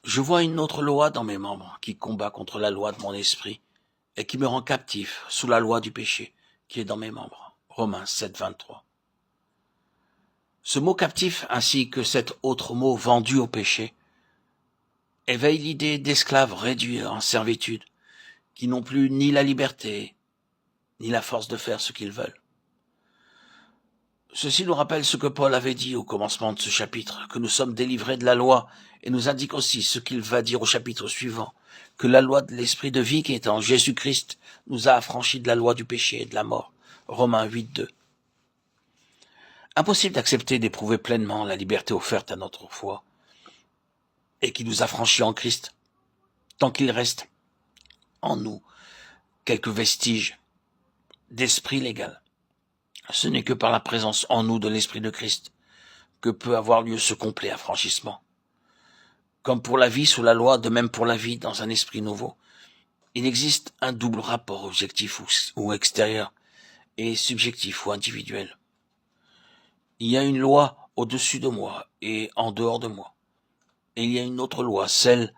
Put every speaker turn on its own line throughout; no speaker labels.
Je vois une autre loi dans mes membres qui combat contre la loi de mon esprit et qui me rend captif sous la loi du péché qui est dans mes membres. Romains 7, 23. Ce mot captif ainsi que cet autre mot vendu au péché éveille l'idée d'esclaves réduits en servitude qui n'ont plus ni la liberté ni la force de faire ce qu'ils veulent. Ceci nous rappelle ce que Paul avait dit au commencement de ce chapitre, que nous sommes délivrés de la loi, et nous indique aussi ce qu'il va dire au chapitre suivant, que la loi de l'esprit de vie qui est en Jésus-Christ nous a affranchis de la loi du péché et de la mort. Romains 8, 2. Impossible d'accepter d'éprouver pleinement la liberté offerte à notre foi, et qui nous affranchit en Christ, tant qu'il reste en nous quelques vestiges d'esprit légal. Ce n'est que par la présence en nous de l'Esprit de Christ que peut avoir lieu ce complet affranchissement. Comme pour la vie sous la loi, de même pour la vie dans un esprit nouveau. Il existe un double rapport objectif ou extérieur et subjectif ou individuel. Il y a une loi au-dessus de moi et en dehors de moi. Et il y a une autre loi, celle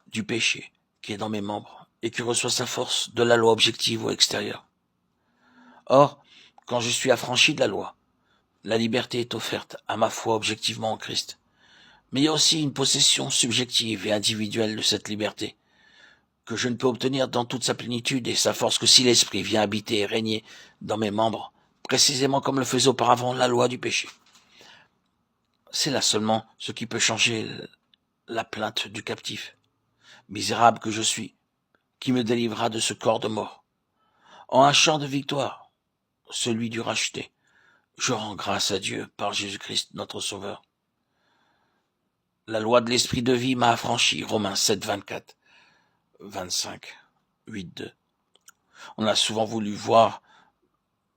du péché, qui est dans mes membres et qui reçoit sa force de la loi objective ou extérieure. Or, quand je suis affranchi de la loi, la liberté est offerte à ma foi objectivement en Christ. Mais il y a aussi une possession subjective et individuelle de cette liberté, que je ne peux obtenir dans toute sa plénitude et sa force que si l'Esprit vient habiter et régner dans mes membres, précisément comme le faisait auparavant la loi du péché. C'est là seulement ce qui peut changer la plainte du captif. Misérable que je suis, qui me délivrera de ce corps de mort. En un chant de victoire, celui du racheté, je rends grâce à Dieu par Jésus-Christ notre Sauveur. La loi de l'esprit de vie m'a affranchi, Romains 7, 24, 25, 8, 2. On a souvent voulu voir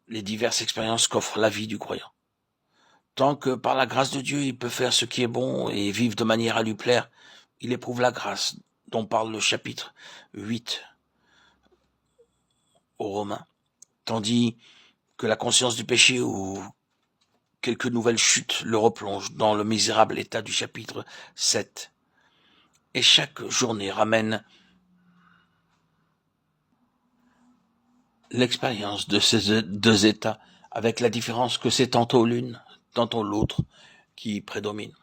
les diverses expériences qu'offre la vie du croyant. Tant que par la grâce de Dieu, il peut faire ce qui est bon et vivre de manière à lui plaire, il éprouve la grâce dont parle le chapitre 8 aux Romains. Tandis que la conscience du péché ou quelques nouvelles chutes le replongent dans le misérable état du chapitre 7. Et chaque journée ramène l'expérience de ces deux états, avec la différence que c'est tantôt l'une, tantôt l'autre qui prédomine.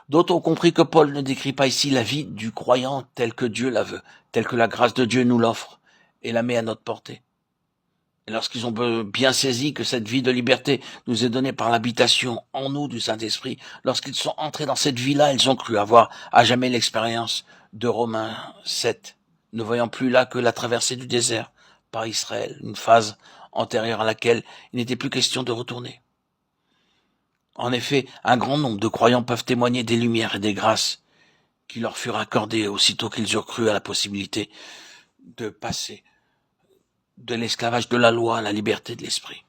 D'autres ont compris que Paul ne décrit pas ici la vie du croyant telle que Dieu la veut, telle que la grâce de Dieu nous l'offre et la met à notre portée. Et lorsqu'ils ont bien saisi que cette vie de liberté nous est donnée par l'habitation en nous du Saint-Esprit, lorsqu'ils sont entrés dans cette vie-là, ils ont cru avoir à jamais l'expérience de Romains 7, ne voyant plus là que la traversée du désert par Israël, une phase antérieure à laquelle il n'était plus question de retourner. En effet, un grand nombre de croyants peuvent témoigner des lumières et des grâces qui leur furent accordées aussitôt qu'ils eurent cru à la possibilité de passer de l'esclavage de la loi à la liberté de l'esprit.